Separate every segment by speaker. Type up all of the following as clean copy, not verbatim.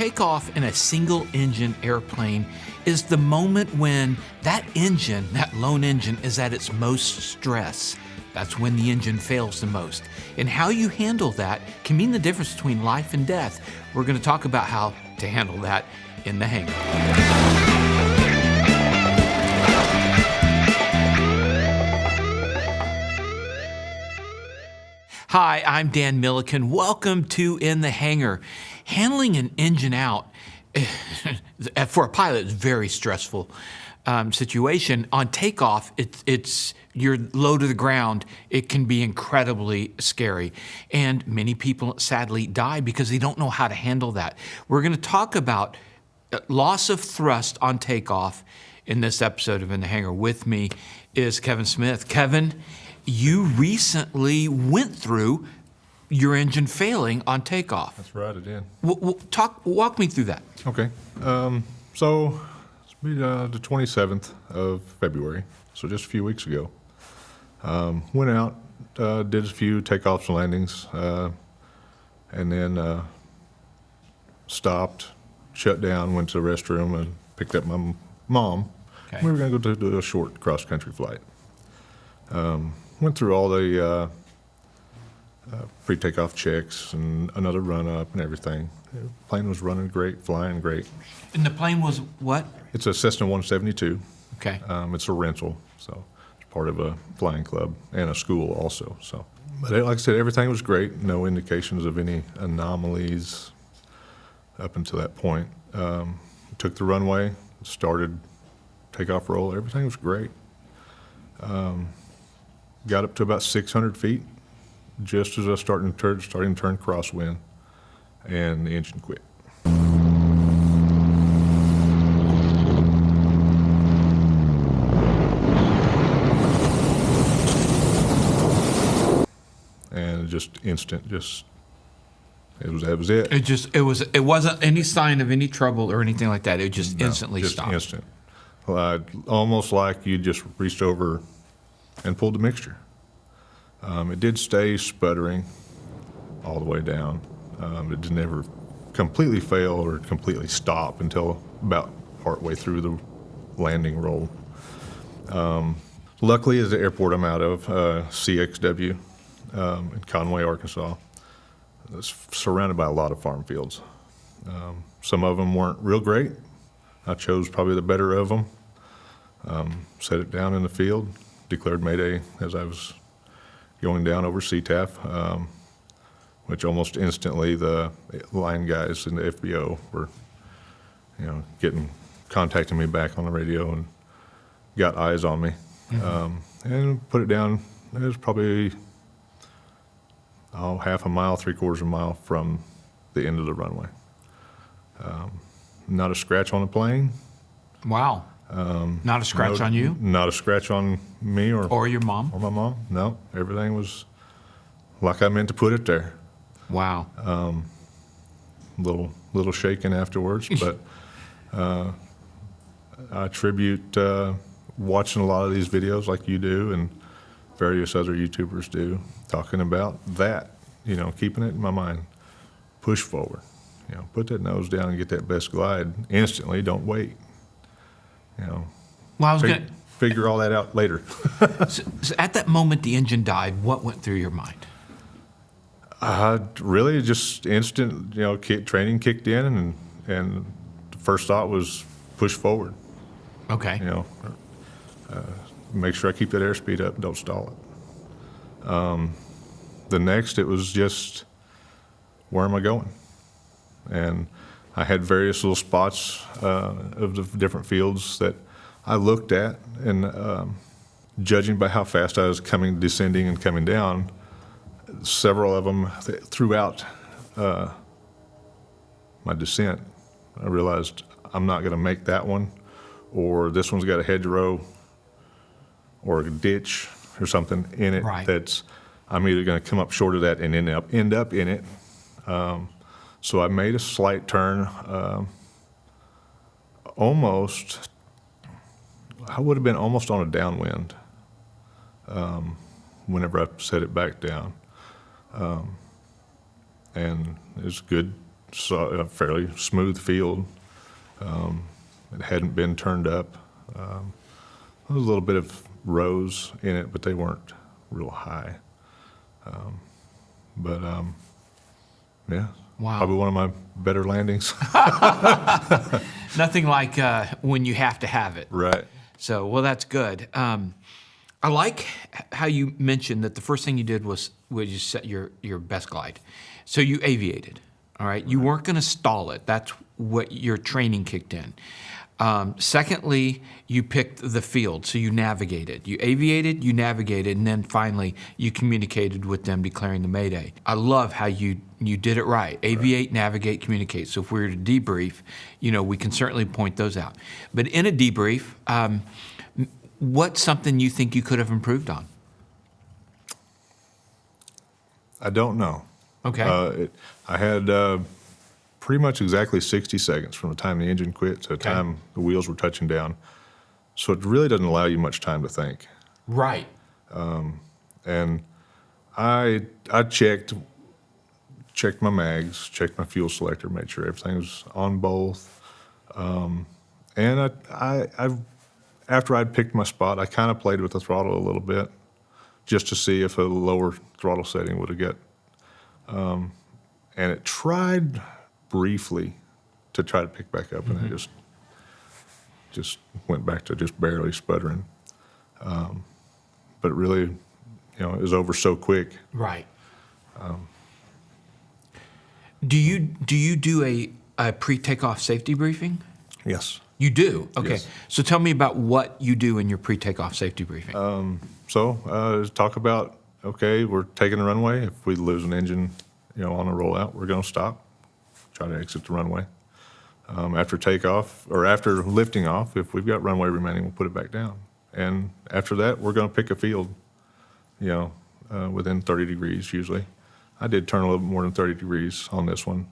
Speaker 1: takeoff in a single-engine airplane is the moment when that engine, that lone engine, is at its most stress. That's when the engine fails the most. And how you handle that can mean the difference between life and death. We're going to talk about how to handle that in the hangar. Hi, I'm Dan Milliken. Welcome to In The Hangar. Handling an engine out for a pilot is a very stressful situation. On takeoff, you're low to the ground. It can be incredibly scary. And many people sadly die because they don't know how to handle that. We're going to talk about loss of thrust on takeoff in this episode of In The Hangar. With me is Kevin Smith. Kevin, you recently went through your engine failing on takeoff.
Speaker 2: That's right, I did.
Speaker 1: Walk me through that.
Speaker 2: Okay. So it's the 27th of February, so just a few weeks ago. Went out, did a few takeoffs and landings, and then stopped, shut down, went to the restroom, and picked up my mom.
Speaker 1: Okay.
Speaker 2: We were going to go do a short cross-country flight. Went through all the pre-takeoff checks and another run-up and everything. The plane was running great, flying great.
Speaker 1: And the plane was what?
Speaker 2: It's a Cessna 172.
Speaker 1: Okay.
Speaker 2: It's a rental, so it's part of a flying club and a school also. So, but like I said, everything was great. No indications of any anomalies up until that point. Took the runway, started takeoff roll. Everything was great. Got up to about 600 feet, just as I was starting to turn crosswind, and the engine quit. And just instant, that was it.
Speaker 1: It wasn't any sign of any trouble or anything like that. It just instantly
Speaker 2: just
Speaker 1: stopped.
Speaker 2: Instant. Almost like you just reached over and pulled the mixture. It did stay sputtering all the way down. It did never completely fail or completely stop until about partway through the landing roll. Luckily, at the airport I'm out of, CXW in Conway, Arkansas, it's surrounded by a lot of farm fields. Some of them weren't real great. I chose probably the better of them. Set it down in the field, declared Mayday as I was going down over CTAF, which almost instantly the line guys in the FBO were, contacting me back on the radio and got eyes on me, and put it down. It was probably half a mile, 3/4 of a mile from the end of the runway. Not a scratch on the plane.
Speaker 1: Wow. Not a scratch on you?
Speaker 2: Not a scratch on me
Speaker 1: Or your mom?
Speaker 2: Or my mom. No, everything was like I meant to put it there.
Speaker 1: Wow.
Speaker 2: Little shaken afterwards, but I attribute watching a lot of these videos like you do and various other YouTubers do, talking about that, keeping it in my mind. Push forward. Put that nose down and get that best glide instantly. Don't wait.
Speaker 1: Well, I was going to
Speaker 2: figure all that out later.
Speaker 1: so at that moment the engine died, what went through your mind?
Speaker 2: Really just instant, training kicked in, and the first thought was push forward.
Speaker 1: Okay.
Speaker 2: Make sure I keep that airspeed up, don't stall it. The next, it was just, where am I going? And I had various little spots of the different fields that I looked at, and judging by how fast I was descending and coming down, several of them throughout my descent, I realized I'm not going to make that one, or this one's got a hedgerow or a ditch or something in it.
Speaker 1: Right.
Speaker 2: That's I'm either going to come up short of that and end up in it. So I made a slight turn, I would have been almost on a downwind whenever I set it back down. And it was good saw a fairly smooth field. It hadn't been turned up. There was a little bit of rows in it, but they weren't real high. Yeah,
Speaker 1: Wow.
Speaker 2: probably one of my better landings.
Speaker 1: Nothing like when you have to have it.
Speaker 2: Right.
Speaker 1: So, well, that's good. I like how you mentioned that the first thing you did was you set your best glide. So you aviated, all right? You weren't going to stall it. That's what your training kicked in. Secondly, you picked the field, so you navigated. You aviated, you navigated, and then finally you communicated with them declaring the mayday. I love how you did it right. Aviate, navigate, communicate. So if we were to debrief, we can certainly point those out. But in a debrief, what's something you think you could have improved on?
Speaker 2: I don't know.
Speaker 1: Okay.
Speaker 2: I had pretty much exactly 60 seconds from the time the engine quit to the time the wheels were touching down. So it really doesn't allow you much time to think.
Speaker 1: Right.
Speaker 2: And I checked my mags, checked my fuel selector, made sure everything was on both. And I after I'd picked my spot, I kind of played with the throttle a little bit just to see if a lower throttle setting would have got. And it tried briefly to try to pick back up, and it just went back to just barely sputtering. But really, it was over so quick.
Speaker 1: Right. Do you do a pre-takeoff safety briefing?
Speaker 2: Yes.
Speaker 1: You do? Okay.
Speaker 2: Yes.
Speaker 1: So tell me about what you do in your pre-takeoff safety briefing.
Speaker 2: Talk about, okay, we're taking the runway. If we lose an engine, on a rollout, we're going to stop, try to exit the runway. After takeoff, or after lifting off, if we've got runway remaining, we'll put it back down. And after that, we're going to pick a field, within 30 degrees usually. I did turn a little bit more than 30 degrees on this one.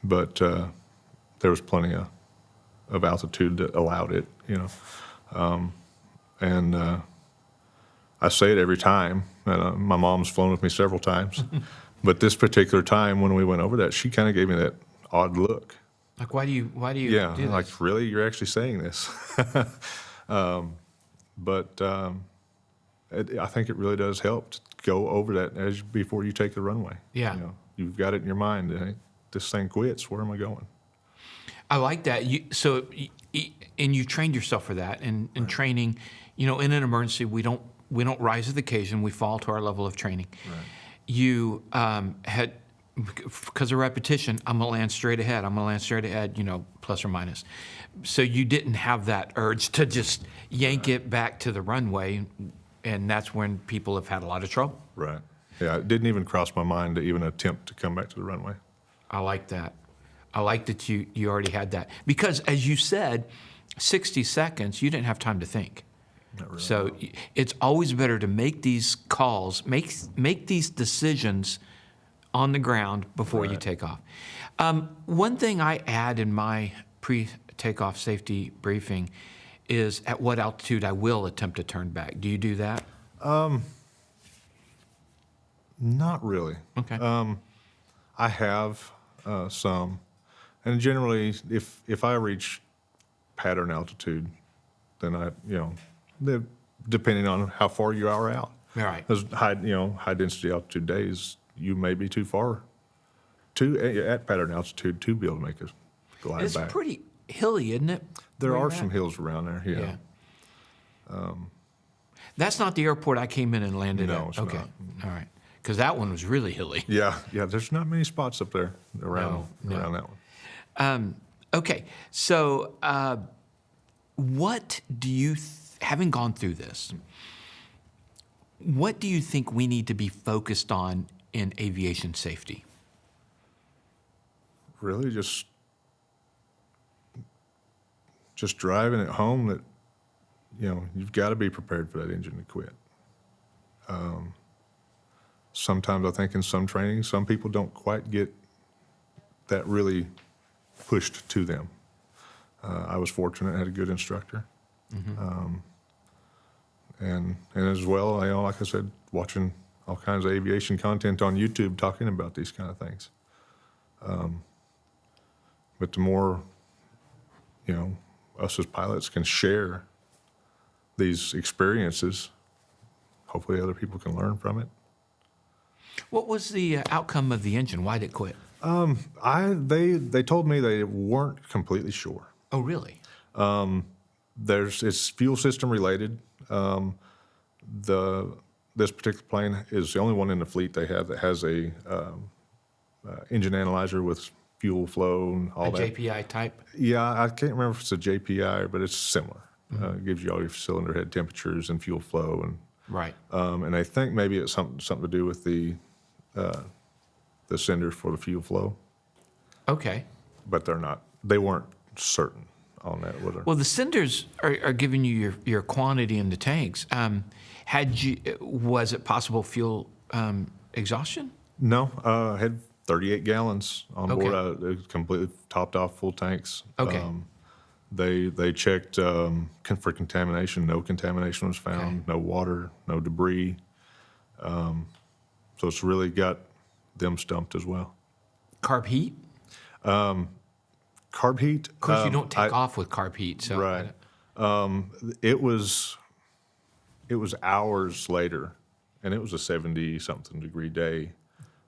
Speaker 2: But there was plenty of altitude that allowed it, And I say it every time. My mom's flown with me several times. But this particular time when we went over that, she kind of gave me that odd look.
Speaker 1: Like, why do you do this?
Speaker 2: Like, really? You're actually saying this? I think it really does help to go over that before you take the runway.
Speaker 1: Yeah.
Speaker 2: You've got it in your mind. Hey, this thing quits. Where am I going?
Speaker 1: I like that. And you trained yourself for that. And in training, in an emergency, we don't rise to the occasion. We fall to our level of training.
Speaker 2: Right.
Speaker 1: You had, because of repetition, I'm going to land straight ahead. I'm going to land straight ahead, plus or minus. So you didn't have that urge to just yank it back to the runway, and that's when people have had a lot of trouble.
Speaker 2: Right. Yeah, it didn't even cross my mind to even attempt to come back to the runway.
Speaker 1: I like that. I like that you already had that. Because, as you said, 60 seconds, you didn't have time to think.
Speaker 2: Really.
Speaker 1: So it's always better to make these calls, make these decisions on the ground before you take off. One thing I add in my pre-takeoff safety briefing is at what altitude I will attempt to turn back. Do you do that?
Speaker 2: Not really.
Speaker 1: Okay.
Speaker 2: I have some, and generally, if I reach pattern altitude, then depending on how far you are out.
Speaker 1: Right.
Speaker 2: Those high density altitude days, you may be too far at pattern altitude to be able to make a glide
Speaker 1: It's
Speaker 2: back.
Speaker 1: pretty hilly, isn't it?
Speaker 2: There
Speaker 1: where
Speaker 2: are
Speaker 1: you're
Speaker 2: some
Speaker 1: at?
Speaker 2: hills around there. Yeah.
Speaker 1: That's not the airport I came in and landed
Speaker 2: No,
Speaker 1: at.
Speaker 2: it's
Speaker 1: Okay.
Speaker 2: not.
Speaker 1: All right. Because that one was really hilly.
Speaker 2: Yeah. There's not many spots up there around
Speaker 1: No.
Speaker 2: that one.
Speaker 1: Okay. So what do you, having gone through this, what do you think we need to be focused on in aviation safety?
Speaker 2: Really, just driving it home that you've got to be prepared for that engine to quit. Sometimes I think in some training, some people don't quite get that really pushed to them. I was fortunate; I had a good instructor, and as well, like I said, watching all kinds of aviation content on YouTube talking about these kind of things. But the more, us as pilots can share these experiences, hopefully other people can learn from it.
Speaker 1: What was the outcome of the engine? Why did it quit?
Speaker 2: They told me they weren't completely sure.
Speaker 1: Oh, really?
Speaker 2: It's fuel system related. This particular plane is the only one in the fleet they have that has a engine analyzer with fuel flow and all that.
Speaker 1: JPI type?
Speaker 2: Yeah, I can't remember if it's a JPI, but it's similar. It gives you all your cylinder head temperatures and fuel flow, and
Speaker 1: Right.
Speaker 2: and I think maybe it's something to do with the sender for the fuel flow,
Speaker 1: Okay.
Speaker 2: but they weren't certain on that.
Speaker 1: Well, the senders are giving you your quantity in the tanks. Was it possible fuel exhaustion?
Speaker 2: No, I had 38 gallons on board.
Speaker 1: Okay.
Speaker 2: It was completely topped off, full tanks.
Speaker 1: Okay.
Speaker 2: They checked for contamination. No contamination was found.
Speaker 1: Okay.
Speaker 2: No water, no debris. So it's really got them stumped as well.
Speaker 1: Carb heat?
Speaker 2: Carb heat.
Speaker 1: Of course, you don't take off with carb heat. So
Speaker 2: Right. It was hours later, and it was a 70-something degree day,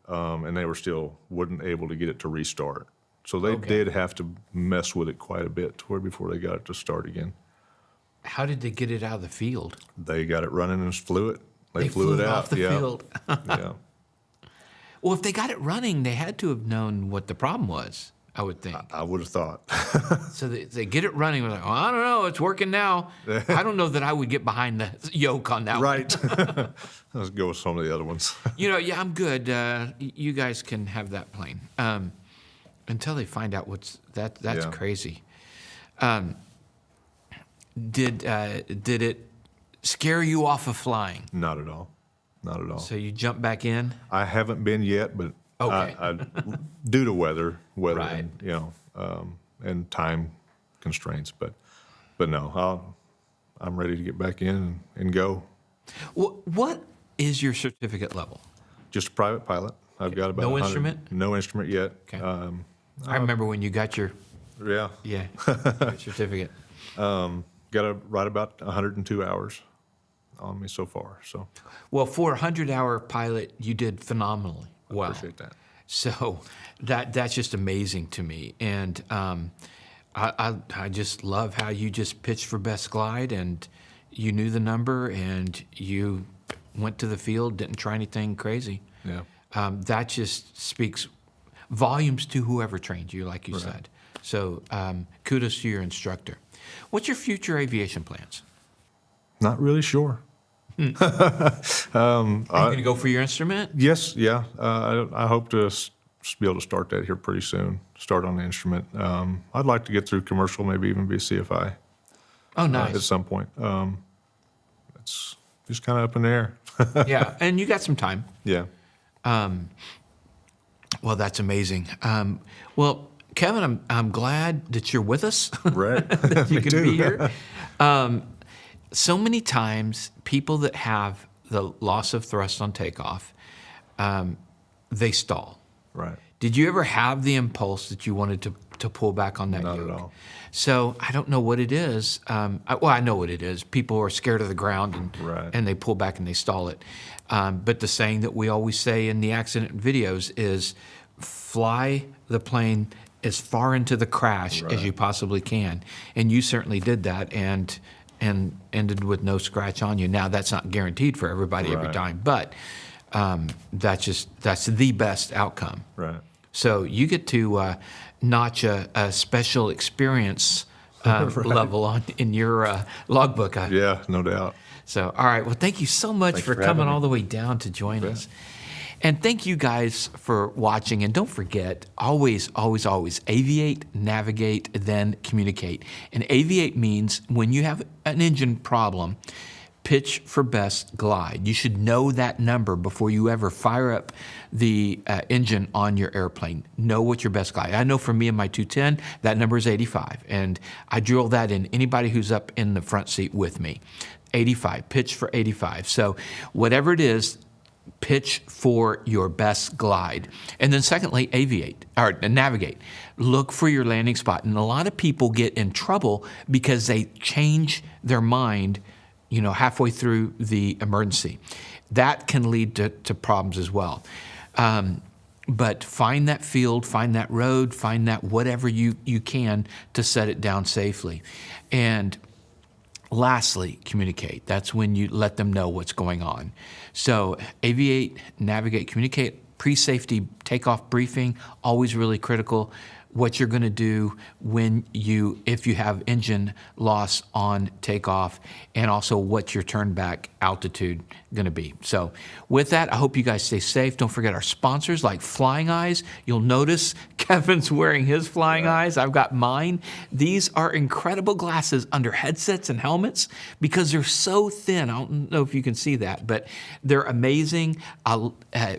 Speaker 2: and they wasn't able to get it to restart. So they did have to mess with it quite a bit before they got it to start again.
Speaker 1: How did they get it out of the field?
Speaker 2: They got it running and flew it. They
Speaker 1: flew
Speaker 2: it out
Speaker 1: off the field.
Speaker 2: Yeah.
Speaker 1: Well, if they got it running, they had to have known what the problem was, I would think.
Speaker 2: I would have thought.
Speaker 1: So they get it running. We're like, I don't know, it's working now. I don't know that I would get behind the yoke on that one.
Speaker 2: Right. Let's go with some of the other ones.
Speaker 1: Yeah, I'm good. You guys can have that plane. Until they find out that's
Speaker 2: Yeah.
Speaker 1: crazy. Did it scare you off of flying?
Speaker 2: Not at all. Not at all.
Speaker 1: So you jump back in?
Speaker 2: I haven't been yet, but
Speaker 1: Okay.
Speaker 2: I due to weather
Speaker 1: Right.
Speaker 2: and and time constraints. But no, I'm ready to get back in and go.
Speaker 1: What is your certificate level?
Speaker 2: Just a private pilot. I've got about
Speaker 1: No
Speaker 2: 100
Speaker 1: instrument?
Speaker 2: No instrument yet.
Speaker 1: Okay. I remember when you got your
Speaker 2: Yeah.
Speaker 1: your certificate.
Speaker 2: Got right about 102 hours on me so far. So
Speaker 1: Well, for a 100-hour pilot, you did phenomenally well.
Speaker 2: appreciate that.
Speaker 1: So that's just amazing to me, and I just love how you just pitched for best glide, and you knew the number, and you went to the field, didn't try anything crazy.
Speaker 2: Yeah.
Speaker 1: That just speaks volumes to whoever trained you, like you said. So kudos to your instructor. What's your future aviation plans?
Speaker 2: Not really sure.
Speaker 1: Are you going to go for your instrument?
Speaker 2: Yes, yeah. I hope to be able to start that here pretty soon. Start on the instrument. I'd like to get through commercial, maybe even be a CFI
Speaker 1: Oh, nice.
Speaker 2: at some point. It's just kind of up in the air.
Speaker 1: Yeah, and you got some time.
Speaker 2: Yeah.
Speaker 1: Well, that's amazing. Well, Kevin, I'm glad that you're with us.
Speaker 2: Right.
Speaker 1: That you
Speaker 2: Me
Speaker 1: can
Speaker 2: too.
Speaker 1: be here. So many times, people that have the loss of thrust on takeoff, they stall.
Speaker 2: Right.
Speaker 1: Did you ever have the impulse that you wanted to pull back on that
Speaker 2: Not
Speaker 1: yoke?
Speaker 2: at all.
Speaker 1: So I don't know what it is. I know what it is. People are scared of the ground
Speaker 2: Right.
Speaker 1: and they pull back and they stall it. But the saying that we always say in the accident videos is fly the plane as far into the crash as you possibly can. And you certainly did that and ended with no scratch on you. Now, that's not guaranteed for everybody every
Speaker 2: Right.
Speaker 1: time, but that's the best outcome.
Speaker 2: Right.
Speaker 1: So you get to notch a special experience level in your logbook.
Speaker 2: Yeah, no doubt.
Speaker 1: So, all right. Well, thank you so much
Speaker 2: Thanks
Speaker 1: for
Speaker 2: for having
Speaker 1: coming
Speaker 2: me.
Speaker 1: all the way down to join us. And thank you guys for watching. And don't forget, always, always, always aviate, navigate, then communicate. And aviate means when you have an engine problem, pitch for best glide. You should know that number before you ever fire up the engine on your airplane. Know what your best glide. I know for me and my 210, that number is 85. And I drill that in anybody who's up in the front seat with me. 85, pitch for 85. So whatever it is, pitch for your best glide. And then secondly, navigate. Look for your landing spot. And a lot of people get in trouble because they change their mind, halfway through the emergency. That can lead to problems as well. But find that field, find that road, find that whatever you can to set it down safely. And lastly, communicate. That's when you let them know what's going on. So aviate, navigate, communicate, pre-safety takeoff briefing, always really critical. What you're going to do if you have engine loss on takeoff, and also what your turn back altitude going to be. So with that, I hope you guys stay safe. Don't forget our sponsors like Flying Eyes. You'll notice Kevin's wearing his Flying Eyes. I've got mine. These are incredible glasses under headsets and helmets because they're so thin. I don't know if you can see that, but they're amazing.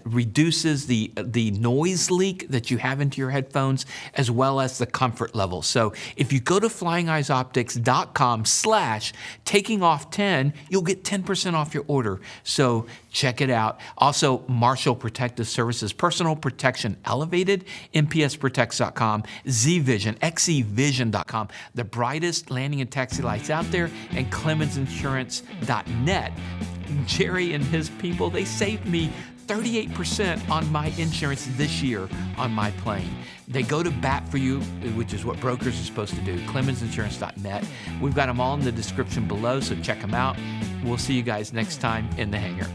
Speaker 1: Reduces the noise leak that you have into your headphones, as well as the comfort level. So if you go to flyingeyesoptics.com/takingoff10, you'll get 10% off your order. So check it out. Also, Marshall Protective Services, personal protection elevated, mpsprotects.com, Z-Vision, xevision.com, the brightest landing and taxi lights out there, and clemensinsurance.net. Jerry and his people, they saved me 38% on my insurance this year on my plane. They go to bat for you, which is what brokers are supposed to do, clemensinsurance.net. We've got them all in the description below, so check them out. We'll see you guys next time in the hangar.